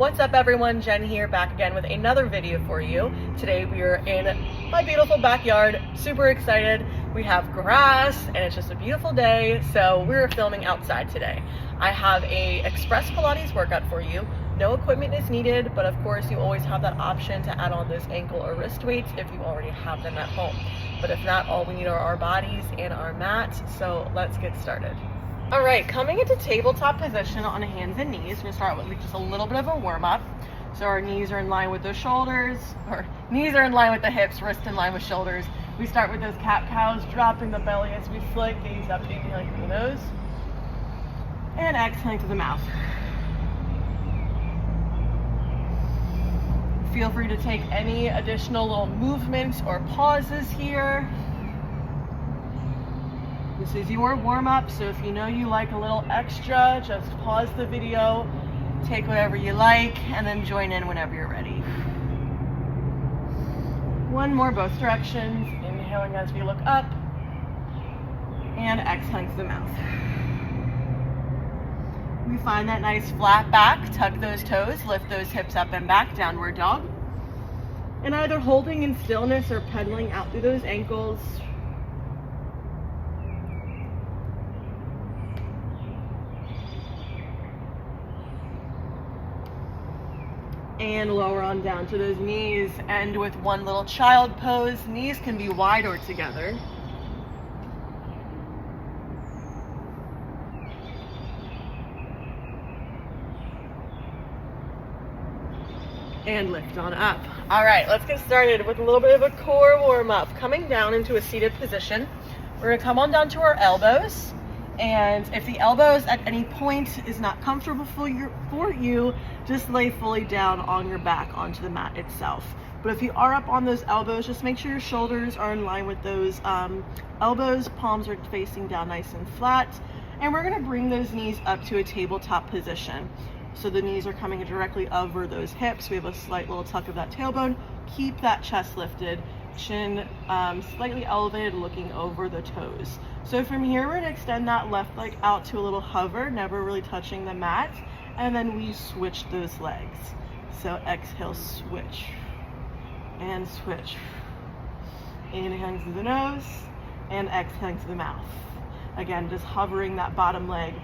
What's up everyone, Jen here, back again with another video for you. Today we are in my beautiful backyard, super excited. We have grass and it's just a beautiful day, so we're filming outside today. I have a express Pilates workout for you. No equipment is needed, but of course you always have that option to add on those ankle or wrist weights if you already have them at home. But if not, all we need are our bodies and our mat, so let's get started. All right, coming into tabletop position on hands and knees, we're gonna start with just a little bit of a warm up. So our knees are in line with the shoulders, or knees are in line with the hips, wrist in line with shoulders. We start with those cat cows, dropping the belly as we slight gaze up, inhaling through the nose, and exhaling through the mouth. Feel free to take any additional little movements or pauses here. This is your warm-up, so if you know you like a little extra, just pause the video, take whatever you like, and then join in whenever you're ready. One more, both directions. Inhaling as we look up, and exhaling through the mouth. We find that nice flat back, tuck those toes, lift those hips up and back, downward dog. And either holding in stillness or pedaling out through those ankles. And lower on down to those knees. End with one little child pose. Knees can be wide or together. And lift on up. All right, let's get started with a little bit of a core warm up. Coming down into a seated position. We're gonna come on down to our elbows. And if the elbows at any point is not comfortable for you, just lay fully down on your back onto the mat itself. But if you are up on those elbows, just make sure your shoulders are in line with those elbows, palms are facing down nice and flat. And we're gonna bring those knees up to a tabletop position. So the knees are coming directly over those hips. We have a slight little tuck of that tailbone. Keep that chest lifted, chin slightly elevated, looking over the toes. So from here, we're gonna extend that left leg out to a little hover, never really touching the mat. And then we switch those legs. So exhale, switch, and switch. Inhaling through the nose, and exhaling through the mouth. Again, just hovering that bottom leg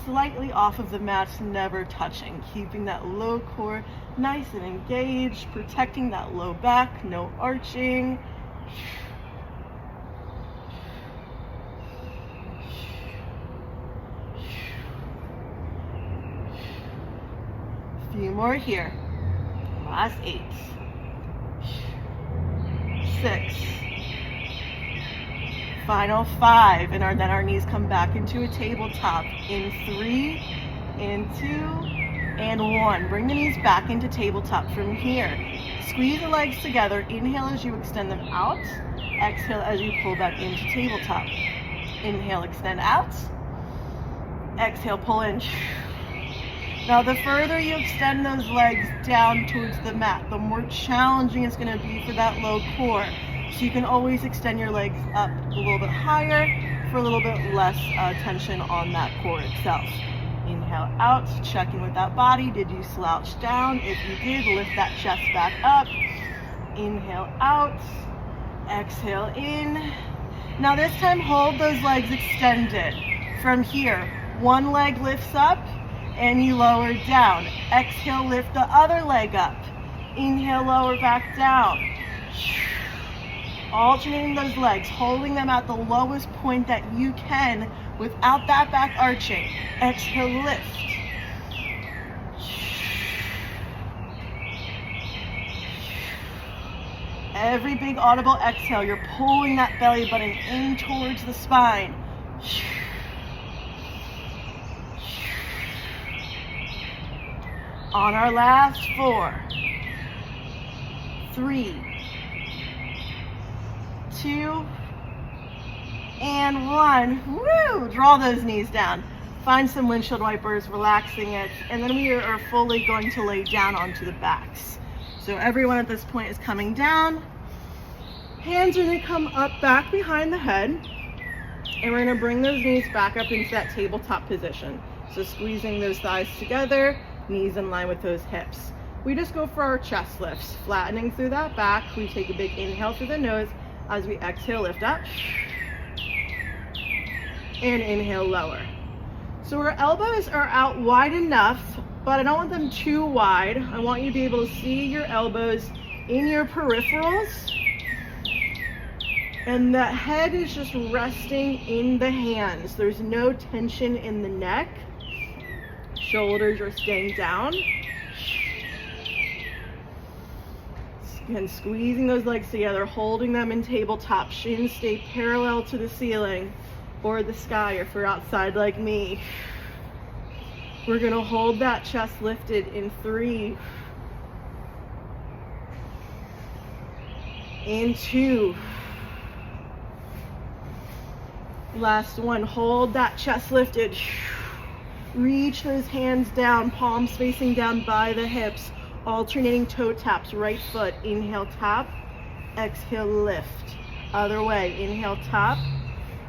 slightly off of the mat, never touching, keeping that low core nice and engaged, protecting that low back, no arching. A few more here. Last 8, 6, final 5, and then our knees come back into a tabletop in 3, in 2, and 1. Bring the knees back into tabletop from here. Squeeze the legs together. Inhale as you extend them out. Exhale as you pull back into tabletop. Inhale, extend out. Exhale, pull in. Now the further you extend those legs down towards the mat, the more challenging it's going to be for that low core. So you can always extend your legs up a little bit higher for a little bit less tension on that core itself. Inhale out, check in with that body. Did you slouch down? If you did, lift that chest back up. Inhale out, exhale in. Now this time, hold those legs extended. From here, one leg lifts up and you lower down. Exhale, lift the other leg up. Inhale, lower back down. Alternating those legs, holding them at the lowest point that you can without that back arching. Exhale, lift. Every big audible exhale, you're pulling that belly button in towards the spine. On our last 4, 3, 2, and 1. Woo! Draw those knees down. Find some windshield wipers, relaxing it, and then we are fully going to lay down onto the backs. So everyone at this point is coming down. Hands are going to come up back behind the head, and we're going to bring those knees back up into that tabletop position. So squeezing those thighs together, knees in line with those hips. We just go for our chest lifts, flattening through that back. We take a big inhale through the nose. As we exhale, lift up. And inhale, lower. So our elbows are out wide enough, but I don't want them too wide. I want you to be able to see your elbows in your peripherals. And the head is just resting in the hands. There's no tension in the neck. Shoulders are staying down. And squeezing those legs together, holding them in tabletop. Shins stay parallel to the ceiling or the sky if you're outside like me. We're gonna hold that chest lifted in 3, in 2. Last one, hold that chest lifted. Reach those hands down, palms facing down by the hips. Alternating toe taps, right foot, inhale, tap, exhale, lift. Other way, inhale, tap,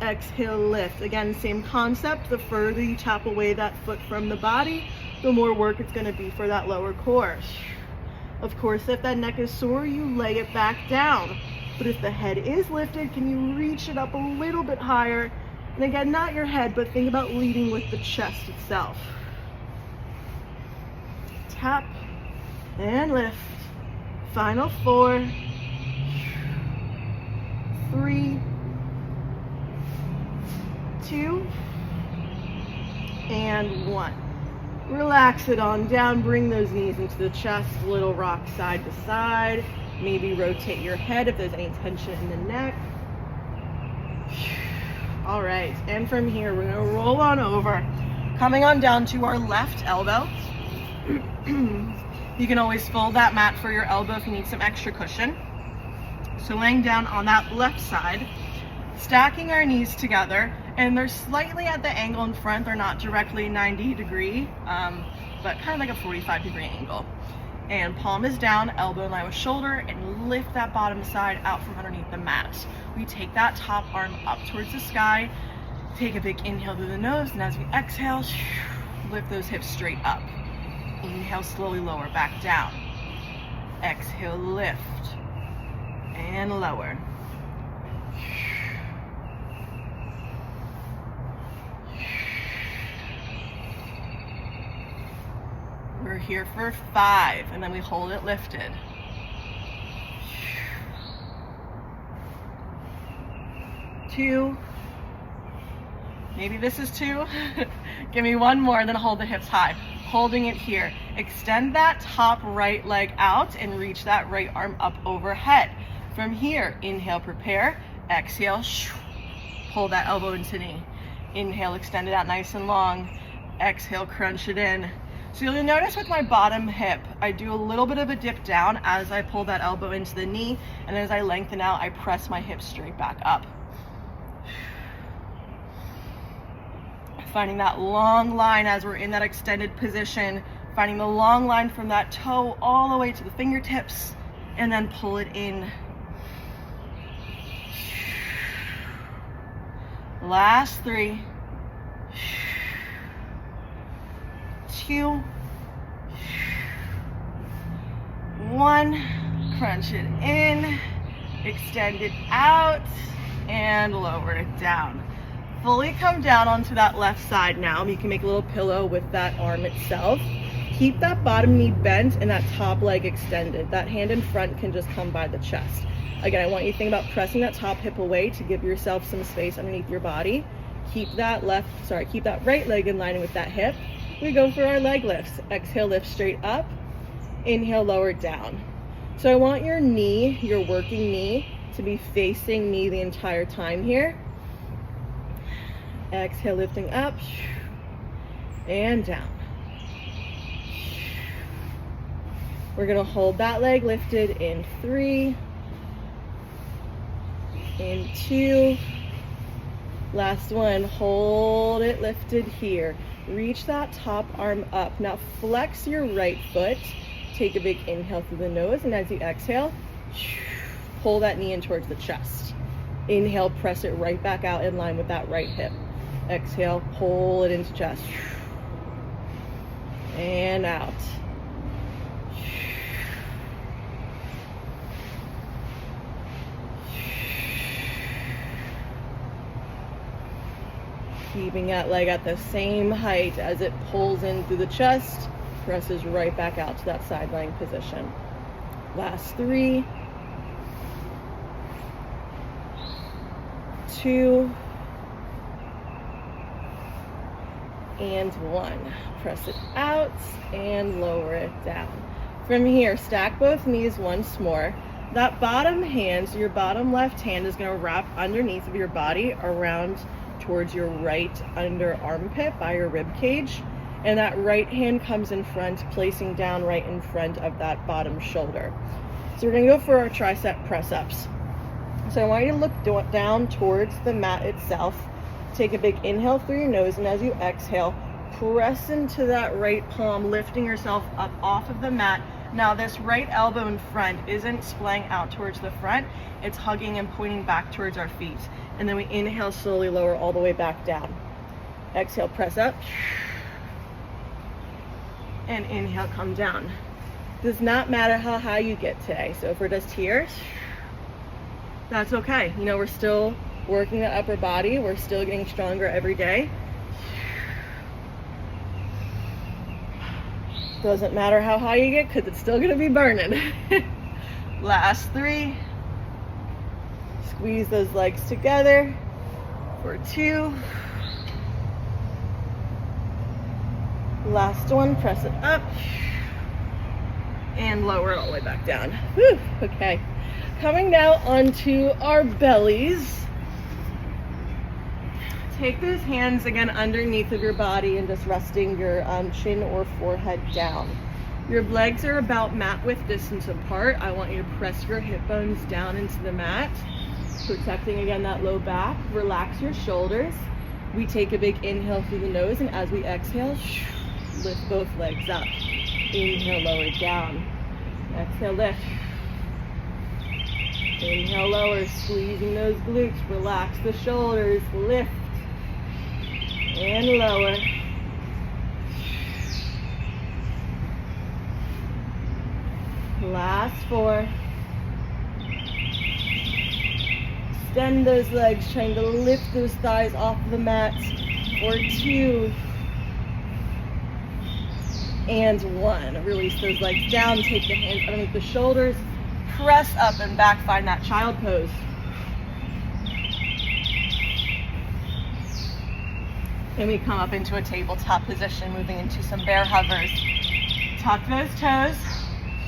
exhale, lift. Again, same concept. The further you tap away that foot from the body, the more work it's gonna be for that lower core. Of course, if that neck is sore, you lay it back down. But if the head is lifted, can you reach it up a little bit higher? And again, not your head, but think about leading with the chest itself. Tap, and lift. Final 4, 3, 2, and 1. Relax it on down. Bring those knees into the chest. Little rock side to side. Maybe rotate your head if there's any tension in the neck. All right, and from here, we're gonna roll on over. Coming on down to our left elbow. You can always fold that mat for your elbow if you need some extra cushion. So laying down on that left side, stacking our knees together, and they're slightly at the angle in front. They're not directly 90 degree, but kind of like a 45-degree angle. And palm is down, elbow in line with shoulder, and lift that bottom side out from underneath the mat. We take that top arm up towards the sky, take a big inhale through the nose, and as we exhale, lift those hips straight up. Inhale, slowly lower back down. Exhale, lift and lower. We're here for 5, and then we hold it lifted. 2. Maybe this is 2. Give me 1 more, and then hold the hips high. Holding it here. Extend that top right leg out and reach that right arm up overhead. From here, inhale, prepare. Exhale, pull that elbow into knee. Inhale, extend it out nice and long. Exhale, crunch it in. So you'll notice with my bottom hip, I do a little bit of a dip down as I pull that elbow into the knee, and as I lengthen out, I press my hips straight back up. Finding that long line as we're in that extended position, finding the long line from that toe all the way to the fingertips, and then pull it in. Last 3, 2, 1. Crunch it in, extend it out, and lower it down. Fully come down onto that left side now. You can make a little pillow with that arm itself. Keep that bottom knee bent and that top leg extended. That hand in front can just come by the chest. Again, I want you to think about pressing that top hip away to give yourself some space underneath your body. Keep that right leg in line with that hip. We go for our leg lifts. Exhale, lift straight up. Inhale, lower down. So I want your knee, your working knee, to be facing me the entire time here. Exhale, lifting up and down. We're gonna hold that leg lifted in 3, in 2, last one, hold it lifted here. Reach that top arm up. Now flex your right foot. Take a big inhale through the nose, and as you exhale, pull that knee in towards the chest. Inhale, press it right back out in line with that right hip. Exhale, pull it into chest. and out. Keeping that leg at the same height as it pulls in through the chest, presses right back out to that side lying position. Last 3, 2, and 1. Press it out and lower it down. From here, stack both knees once more. That bottom hand, so your bottom left hand is going to wrap underneath of your body around towards your right under armpit by your rib cage, and that right hand comes in front, placing down right in front of that bottom shoulder. So we're going to go for our tricep press-ups. So I want you to look down towards the mat itself. Take a big inhale through your nose, and as you exhale, press into that right palm, lifting yourself up off of the mat. Now this right elbow in front isn't splaying out towards the front, it's hugging and pointing back towards our feet. And then we inhale, slowly lower all the way back down. Exhale, press up. And inhale, come down. Does not matter how high you get today. So if we're just here, that's okay. You know, we're still working the upper body. We're still getting stronger every day. Doesn't matter how high you get because it's still gonna be burning. Last 3. Squeeze those legs together for 2. Last 1, press it up and lower it all the way back down. Whew, okay. Coming now onto our bellies. Take those hands again underneath of your body and just resting your chin or forehead down. Your legs are about mat width distance apart. I want you to press your hip bones down into the mat, protecting again that low back. Relax your shoulders. We take a big inhale through the nose, and as we exhale, lift both legs up. Inhale, lower down. Exhale, lift. Inhale, lower, squeezing those glutes. Relax the shoulders, lift. And lower. Last 4. Extend those legs, trying to lift those thighs off the mat. For 2. And 1. Release those legs down, take the hands underneath the shoulders, press up and back, find that child pose. And we come up into a tabletop position, moving into some bear hovers. Tuck those toes,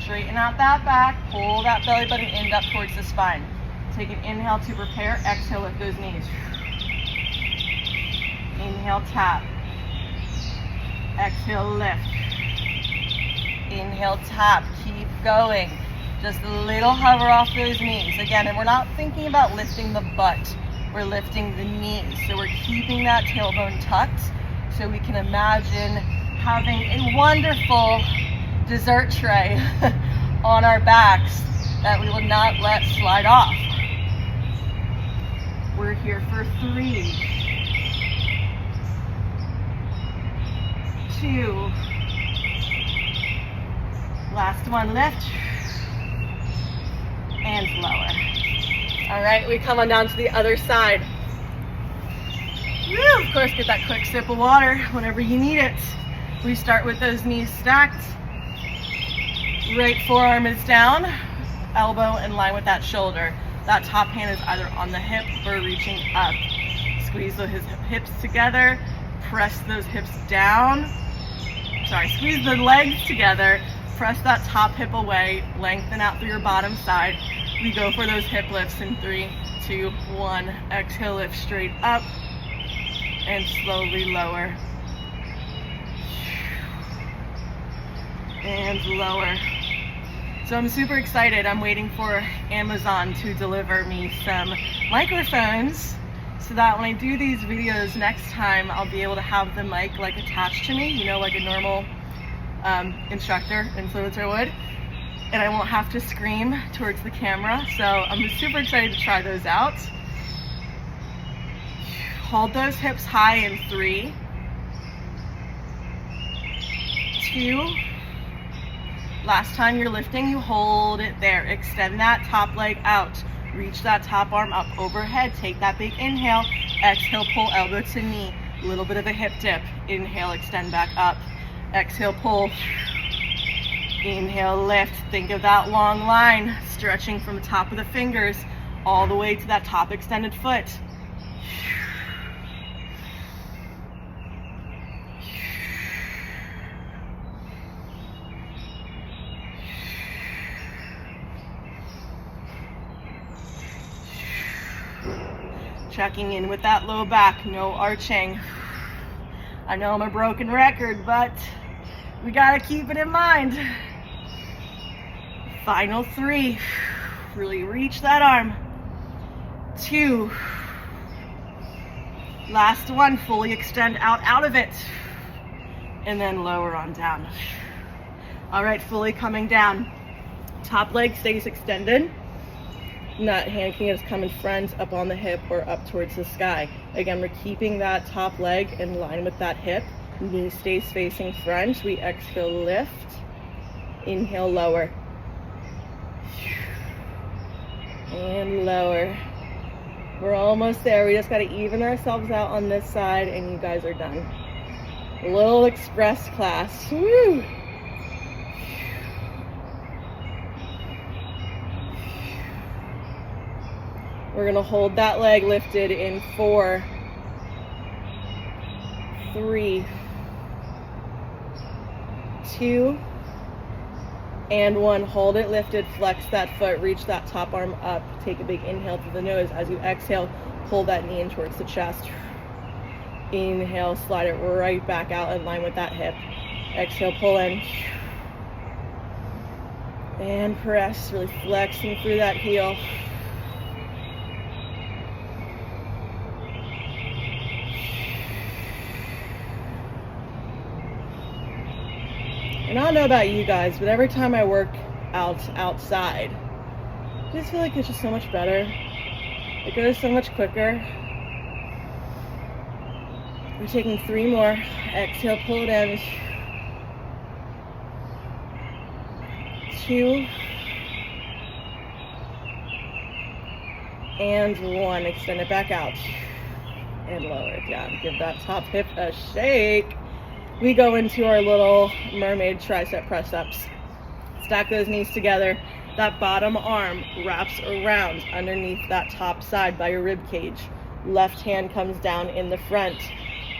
straighten out that back, pull that belly button end up towards the spine. Take an inhale to prepare, exhale, lift those knees. Inhale, tap. Exhale, lift. Inhale, tap, keep going. Just a little hover off those knees. Again, and we're not thinking about lifting the butt. We're lifting the knees. So we're keeping that tailbone tucked so we can imagine having a wonderful dessert tray on our backs that we will not let slide off. We're here for 3, 2, last 1, lift, and lower. All right, we come on down to the other side. Woo, of course, get that quick sip of water whenever you need it. We start with those knees stacked. Right forearm is down, elbow in line with that shoulder. That top hand is either on the hip or reaching up. Squeeze those hips together, press those hips down. Squeeze the legs together, press that top hip away, lengthen out through your bottom side. We go for those hip lifts in 3, 2, 1. Exhale, lift straight up and slowly lower. And lower. So I'm super excited. I'm waiting for Amazon to deliver me some microphones so that when I do these videos next time, I'll be able to have the mic like attached to me, you know, like a normal instructor, influencer would. And I won't have to scream towards the camera. So I'm super excited to try those out. Hold those hips high in 3, 2. Last time you're lifting, you hold it there. Extend that top leg out. Reach that top arm up overhead. Take that big inhale. Exhale, pull elbow to knee. A little bit of a hip dip. Inhale, extend back up. Exhale, pull. Inhale, lift. Think of that long line, stretching from the top of the fingers all the way to that top extended foot. Checking in with that low back, no arching. I know I'm a broken record, but we gotta keep it in mind. Final 3. Really reach that arm. 2. Last one, fully extend out of it. And then lower on down. All right, fully coming down. Top leg stays extended. That hand can just come in front, up on the hip, or up towards the sky. Again, we're keeping that top leg in line with that hip. Knee stays facing front. We exhale, lift. Inhale, lower. And lower. We're almost there. We just got to even ourselves out on this side, and you guys are done. A little express class. Woo! We're going to hold that leg lifted in 4, 3, 2, and 1. Hold it lifted, flex that foot, reach that top arm up. Take a big inhale through the nose. As you exhale, pull that knee in towards the chest. Inhale, slide it right back out in line with that hip. Exhale, pull in. And press, really flexing through that heel. And I don't know about you guys, but every time I work out outside, I just feel like it's just so much better. It goes so much quicker. We're taking 3 more. Exhale, pull it in. 2. And 1. Extend it back out. And lower it down. Give that top hip a shake. We go into our little mermaid tricep press-ups. Stack those knees together. That bottom arm wraps around underneath that top side by your rib cage. Left hand comes down in the front.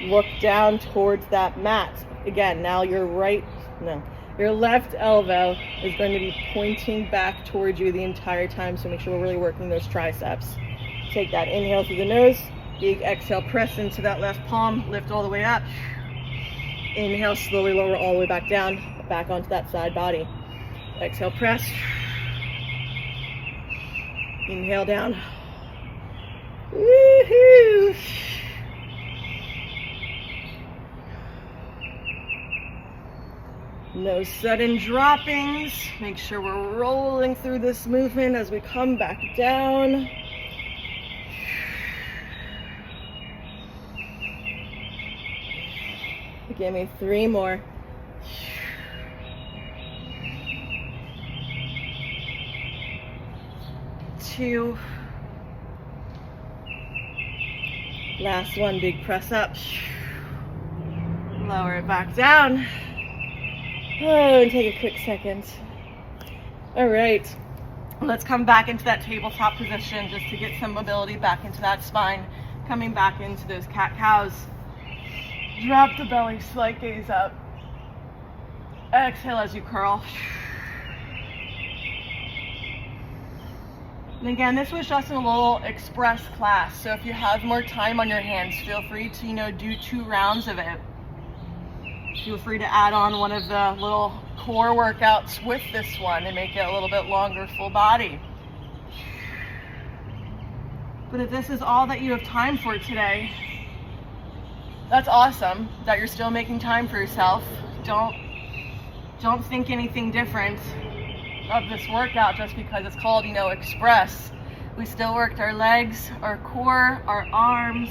Look down towards that mat. Again, now your left elbow is going to be pointing back towards you the entire time, so make sure we're really working those triceps. Take that inhale through the nose. Big exhale, press into that left palm. Lift all the way up. Inhale, slowly lower all the way back down, back onto that side body. Exhale, press. Inhale down. Woohoo! No sudden droppings. Make sure we're rolling through this movement as we come back down. Give me 3 more. 2. Last one, big press up. Lower it back down. Oh, and take a quick second. All right, let's come back into that tabletop position just to get some mobility back into that spine. Coming back into those cat-cows. Drop the belly, slight gaze up. Exhale as you curl. And again, this was just a little express class, so if you have more time on your hands, feel free to, do 2 rounds of it. Feel free to add on one of the little core workouts with this one and make it a little bit longer, full body. But if this is all that you have time for today, that's awesome that you're still making time for yourself. Don't think anything different of this workout just because it's called, express. We still worked our legs, our core, our arms,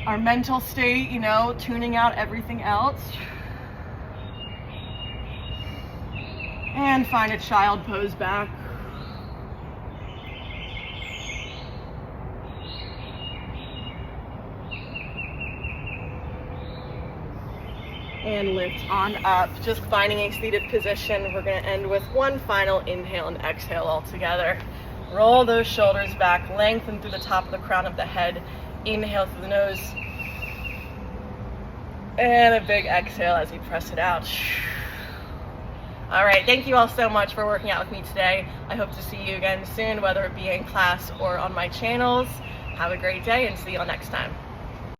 our mental state, tuning out everything else. And find a child pose back. And lift on up, just finding a seated position. We're gonna end with one final inhale and exhale all together. Roll those shoulders back, lengthen through the top of the crown of the head. Inhale through the nose. And a big exhale as you press it out. All right, thank you all so much for working out with me today. I hope to see you again soon, whether it be in class or on my channels. Have a great day and see you all next time.